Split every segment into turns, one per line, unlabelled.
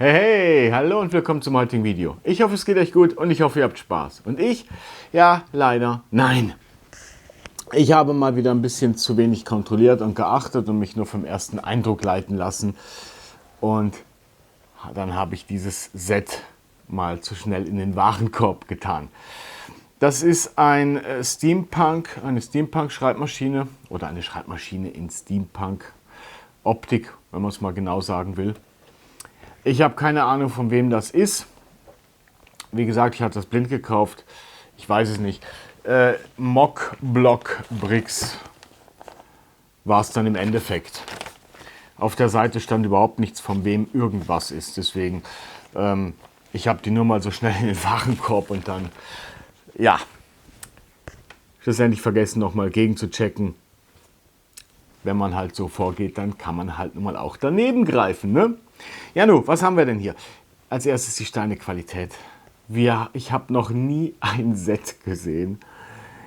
Hey, hallo und willkommen zum heutigen Video. Ich hoffe, es geht euch gut und ich hoffe, ihr habt Spaß. Und ich? Ja, leider nein. Ich habe mal wieder ein bisschen zu wenig kontrolliert und geachtet und mich nur vom ersten Eindruck leiten lassen. Und dann habe ich dieses Set mal zu schnell in den Warenkorb getan. Das ist eine Steampunk-Schreibmaschine oder eine Schreibmaschine in Steampunk-Optik, wenn man es mal genau sagen will. Ich habe keine Ahnung, von wem das ist. Wie gesagt, ich habe das blind gekauft. Ich weiß es nicht. Mock Block Bricks war es dann im Endeffekt. Auf der Seite stand überhaupt nichts, von wem irgendwas ist. Deswegen, ich habe die nur mal so schnell in den Warenkorb und dann, ja, schlussendlich vergessen, nochmal gegen zu checken. Wenn man halt so vorgeht, dann kann man halt nun mal auch daneben greifen, ne? Ja, nun, was haben wir denn hier? Als erstes die Steinequalität. Ich habe noch nie ein Set gesehen,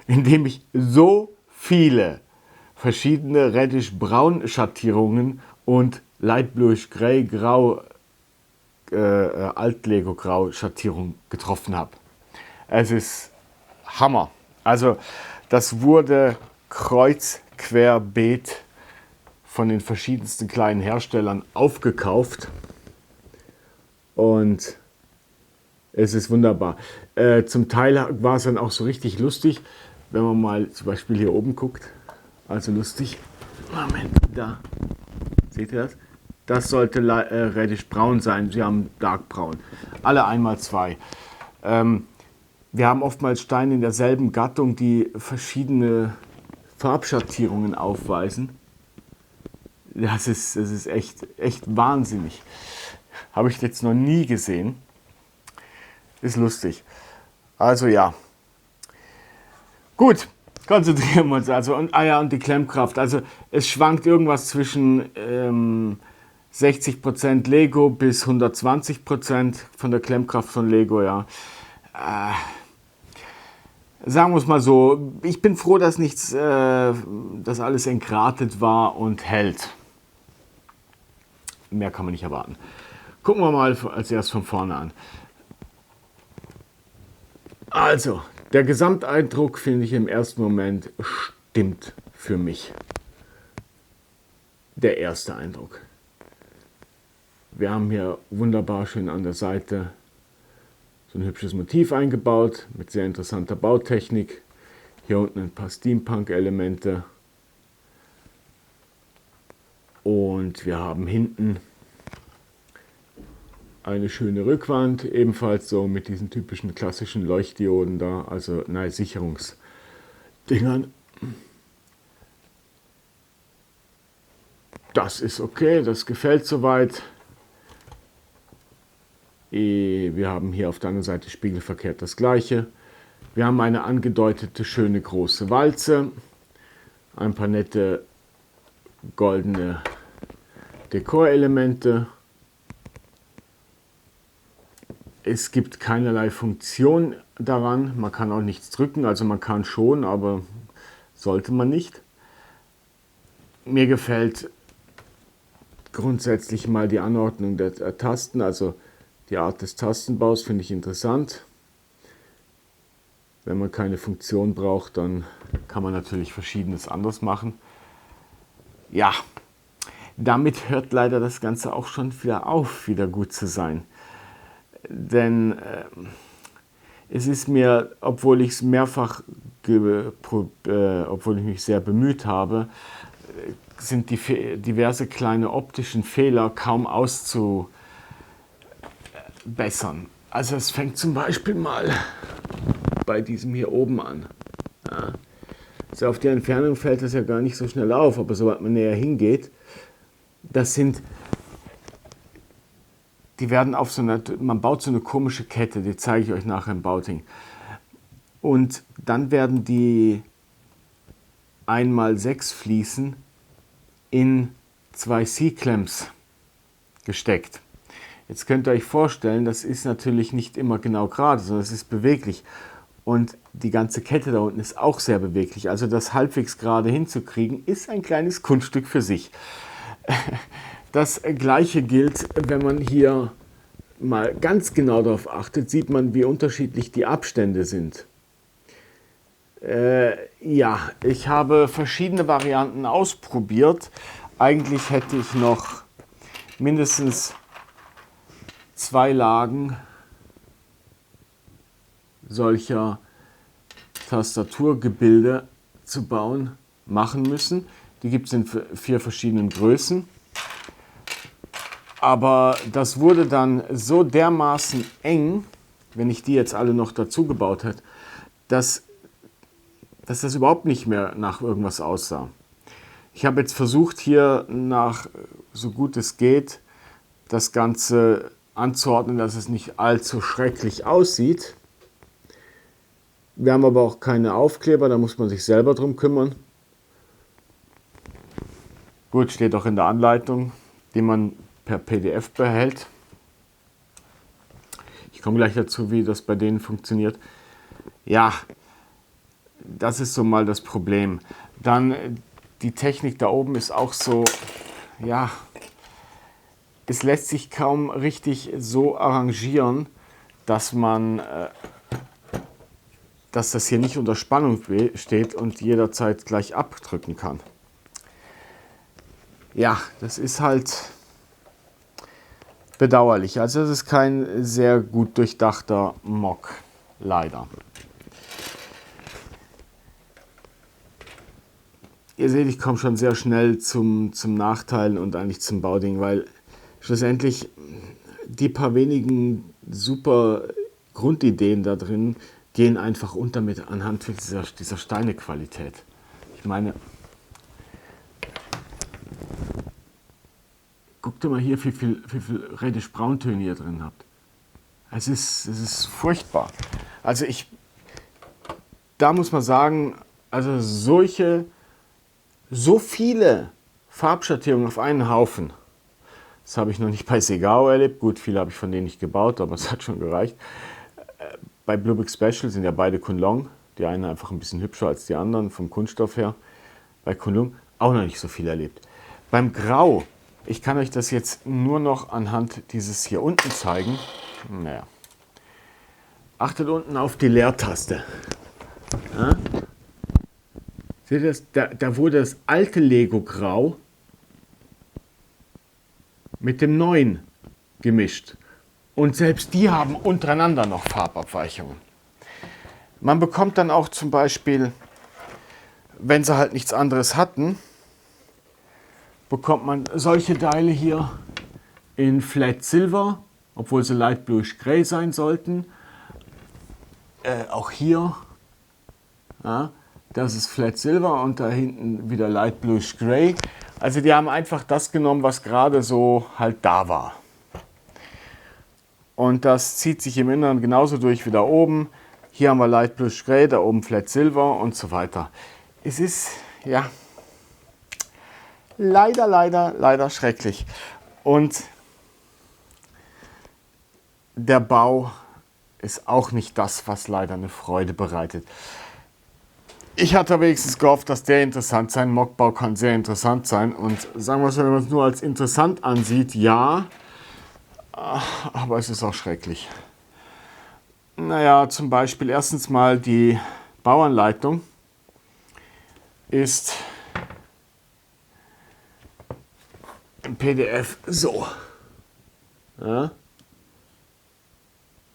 in dem ich so viele verschiedene Reddish-Braun-Schattierungen und Light Bluish Grey, Grau, Alt-Lego-Grau-Schattierungen getroffen habe. Es ist Hammer. Also, das wurde querbeet von den verschiedensten kleinen Herstellern aufgekauft und es ist wunderbar. Zum Teil war es dann auch so richtig lustig, wenn man mal zum Beispiel hier oben guckt. Also lustig. Moment, da. Seht ihr das? Das sollte reddish braun sein. Sie haben dark braun. Alle einmal zwei. Wir haben oftmals Steine in derselben Gattung, die verschiedene Farbschattierungen aufweisen. Das ist echt wahnsinnig. Habe ich jetzt noch nie gesehen. Ist lustig. Also ja. Gut, konzentrieren wir uns also. Und die Klemmkraft. Also es schwankt irgendwas zwischen 60% Lego bis 120% von der Klemmkraft von Lego, ja. Sagen wir es mal so, ich bin froh, dass dass alles entgratet war und hält. Mehr kann man nicht erwarten. Gucken wir mal als erst von vorne an. Also, der Gesamteindruck finde ich im ersten Moment stimmt für mich. Der erste Eindruck. Wir haben hier wunderbar schön an der Seite so ein hübsches Motiv eingebaut mit sehr interessanter Bautechnik. Hier unten ein paar Steampunk-Elemente. Und wir haben hinten eine schöne Rückwand, ebenfalls so mit diesen typischen klassischen Leuchtdioden da, also Sicherungsdingern. Das ist okay, das gefällt soweit. Wir haben hier auf der anderen Seite spiegelverkehrt das gleiche. Wir haben eine angedeutete schöne große Walze, ein paar nette goldene Dekorelemente. Es gibt keinerlei Funktion daran, man kann auch nichts drücken, also man kann schon, aber sollte man nicht. Mir gefällt grundsätzlich mal die Anordnung der Tasten, also die Art des Tastenbaus finde ich interessant. Wenn man keine Funktion braucht, dann kann man natürlich Verschiedenes anders machen. Ja, damit hört leider das Ganze auch schon wieder auf, wieder gut zu sein. Denn es ist mir, obwohl ich es mehrfach, obwohl ich mich sehr bemüht habe, sind diverse kleine optischen Fehler kaum auszubessern. Also es fängt zum Beispiel mal bei diesem hier oben an. Ja. Also auf der Entfernung fällt das ja gar nicht so schnell auf, aber sobald man näher hingeht, man baut so eine komische Kette, die zeige ich euch nachher im Bauting. Und dann werden die 1x6 Fliesen in 2 C-Klemms gesteckt. Jetzt könnt ihr euch vorstellen, das ist natürlich nicht immer genau gerade, sondern es ist beweglich. Und die ganze Kette da unten ist auch sehr beweglich. Also das halbwegs gerade hinzukriegen, ist ein kleines Kunststück für sich. Das gleiche gilt, wenn man hier mal ganz genau darauf achtet, sieht man, wie unterschiedlich die Abstände sind. Ja, ich habe verschiedene Varianten ausprobiert. Eigentlich hätte ich noch mindestens 2 Lagen solcher Tastaturgebilde zu bauen, machen müssen. Die gibt es in 4 verschiedenen Größen. Aber das wurde dann so dermaßen eng, wenn ich die jetzt alle noch dazu gebaut hätte, dass das überhaupt nicht mehr nach irgendwas aussah. Ich habe jetzt versucht, hier nach so gut es geht, das Ganze anzuordnen, dass es nicht allzu schrecklich aussieht. Wir haben aber auch keine Aufkleber, da muss man sich selber drum kümmern. Gut, steht auch in der Anleitung, die man per PDF behält. Ich komme gleich dazu, wie das bei denen funktioniert. Ja, das ist so mal das Problem. Dann die Technik da oben ist auch so, ja, es lässt sich kaum richtig so arrangieren, dass dass das hier nicht unter Spannung steht und jederzeit gleich abdrücken kann. Ja, das ist halt bedauerlich. Also das ist kein sehr gut durchdachter Mock, leider. Ihr seht, ich komme schon sehr schnell zum Nachteilen und eigentlich zum Bauding, weil schlussendlich die paar wenigen super Grundideen da drin gehen einfach unter mit anhand dieser Steinequalität. Ich meine, guckt mal hier, wie viel reddisch-brauntöne ihr drin habt. Es ist furchtbar. Also da muss man sagen, also so viele Farbschattierungen auf einen Haufen, das habe ich noch nicht bei Segao erlebt. Gut, viele habe ich von denen nicht gebaut, aber es hat schon gereicht. Bei Bluebrick Special sind ja beide Kunlun. Die eine einfach ein bisschen hübscher als die anderen vom Kunststoff her. Bei Kunlun auch noch nicht so viel erlebt. Beim Grau, ich kann euch das jetzt nur noch anhand dieses hier unten zeigen. Naja. Achtet unten auf die Leertaste. Ja? Seht ihr das? Da wurde das alte Lego Grau mit dem neuen gemischt. Und selbst die haben untereinander noch Farbabweichungen. Man bekommt dann auch zum Beispiel, wenn sie halt nichts anderes hatten, bekommt man solche Teile hier in Flat Silver, obwohl sie Light Bluish Gray sein sollten. Auch hier, ja, das ist Flat Silver und da hinten wieder Light Bluish Gray. Also die haben einfach das genommen, was gerade so halt da war. Und das zieht sich im Inneren genauso durch wie da oben. Hier haben wir Light Bluish Gray, da oben Flat Silver und so weiter. Es ist, ja, leider schrecklich. Und der Bau ist auch nicht das, was leider eine Freude bereitet. Ich hatte wenigstens gehofft, dass der interessant sein. Mockbau kann sehr interessant sein. Und sagen wir es, wenn man es nur als interessant ansieht, ja, aber es ist auch schrecklich. Naja, zum Beispiel erstens mal die Bauanleitung ist im PDF so. Ja.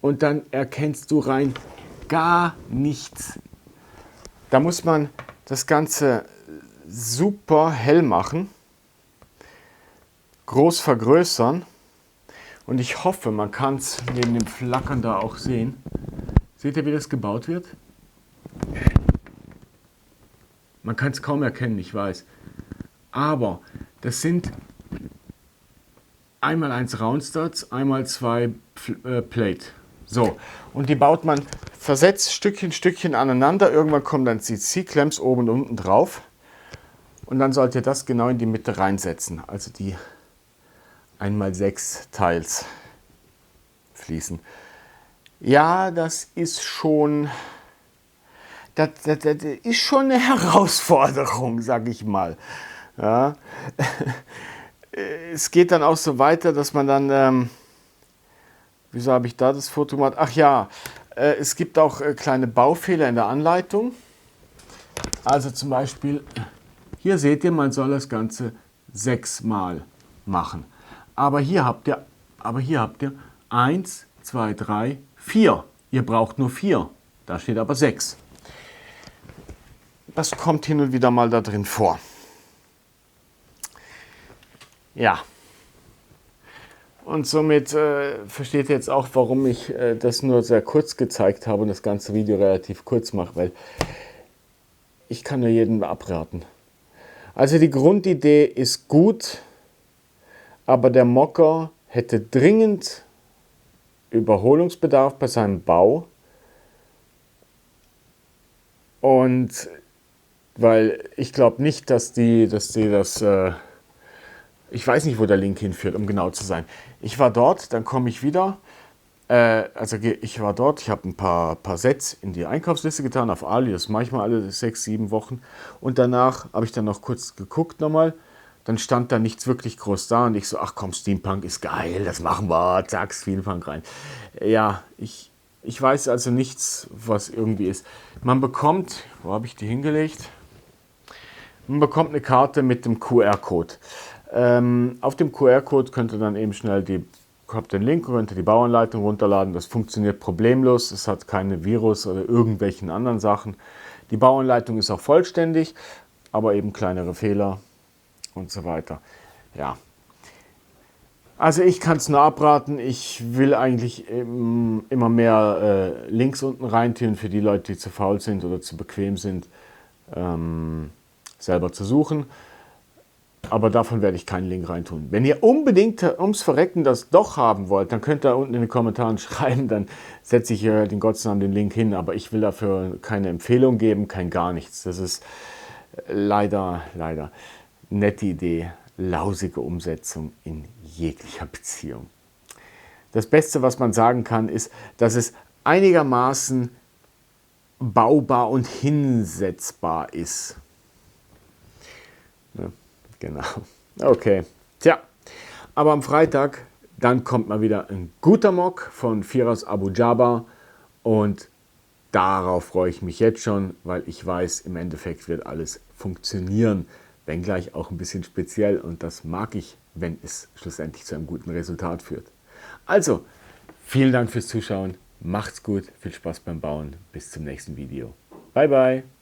Und dann erkennst du rein gar nichts. Da muss man das Ganze super hell machen, groß vergrößern. Und ich hoffe, man kann es neben dem Flackern da auch sehen. Seht ihr, wie das gebaut wird? Man kann es kaum erkennen, ich weiß. Aber das sind einmal 1 Roundstuds, einmal 2 Plate. So, und die baut man versetzt Stückchen aneinander. Irgendwann kommen dann die C-Clamps oben und unten drauf. Und dann sollt ihr das genau in die Mitte reinsetzen. Also die 1x6 Teils fließen. Ja, das ist schon eine Herausforderung, sag ich mal. Ja. Es geht dann auch so weiter, dass man dann Wieso habe ich da das Foto gemacht? Ach ja, es gibt auch kleine Baufehler in der Anleitung. Also zum Beispiel, hier seht ihr, man soll das Ganze 6-mal machen. Aber hier habt ihr 1, 2, 3, 4. Ihr braucht nur 4. Da steht aber 6. Das kommt hin und wieder mal da drin vor. Ja. Und somit versteht ihr jetzt auch, warum ich das nur sehr kurz gezeigt habe und das ganze Video relativ kurz mache, weil ich kann nur jedem abraten. Also die Grundidee ist gut, aber der Mocker hätte dringend Überholungsbedarf bei seinem Bau. Und weil ich glaube nicht, dass die das, ich weiß nicht, wo der Link hinführt, um genau zu sein. Ich war dort, dann komme ich wieder. Ich war dort, ich habe ein paar Sets in die Einkaufsliste getan auf Ali, das mache ich mal alle 6, 7 Wochen. Und danach habe ich dann noch kurz geguckt nochmal. Dann stand da nichts wirklich groß da und ich so, ach komm, Steampunk ist geil, das machen wir, zack, Steampunk rein. Ja, ich weiß also nichts, was irgendwie ist. Man bekommt, wo habe ich die hingelegt? Man bekommt eine Karte mit dem QR-Code. Auf dem QR-Code könnt ihr dann eben schnell habt den Link, könnt ihr die Bauanleitung runterladen. Das funktioniert problemlos, es hat keine Virus oder irgendwelchen anderen Sachen. Die Bauanleitung ist auch vollständig, aber eben kleinere Fehler und so weiter. Ja. Also ich kann es nur abraten. Ich will eigentlich immer mehr Links unten reintun für die Leute, die zu faul sind oder zu bequem sind, selber zu suchen. Aber davon werde ich keinen Link reintun. Wenn ihr unbedingt ums Verrecken das doch haben wollt, dann könnt ihr unten in den Kommentaren schreiben, dann setze ich den Gottesnamen den Link hin. Aber ich will dafür keine Empfehlung geben, kein gar nichts. Das ist leider nette Idee, lausige Umsetzung in jeglicher Beziehung. Das Beste, was man sagen kann, ist, dass es einigermaßen baubar und hinsetzbar ist. Ja, genau. Okay. Tja, aber am Freitag, dann kommt mal wieder ein guter Mock von Firas Abu Jaber und darauf freue ich mich jetzt schon, weil ich weiß, im Endeffekt wird alles funktionieren, wenngleich auch ein bisschen speziell und das mag ich, wenn es schlussendlich zu einem guten Resultat führt. Also, vielen Dank fürs Zuschauen, macht's gut, viel Spaß beim Bauen, bis zum nächsten Video. Bye bye!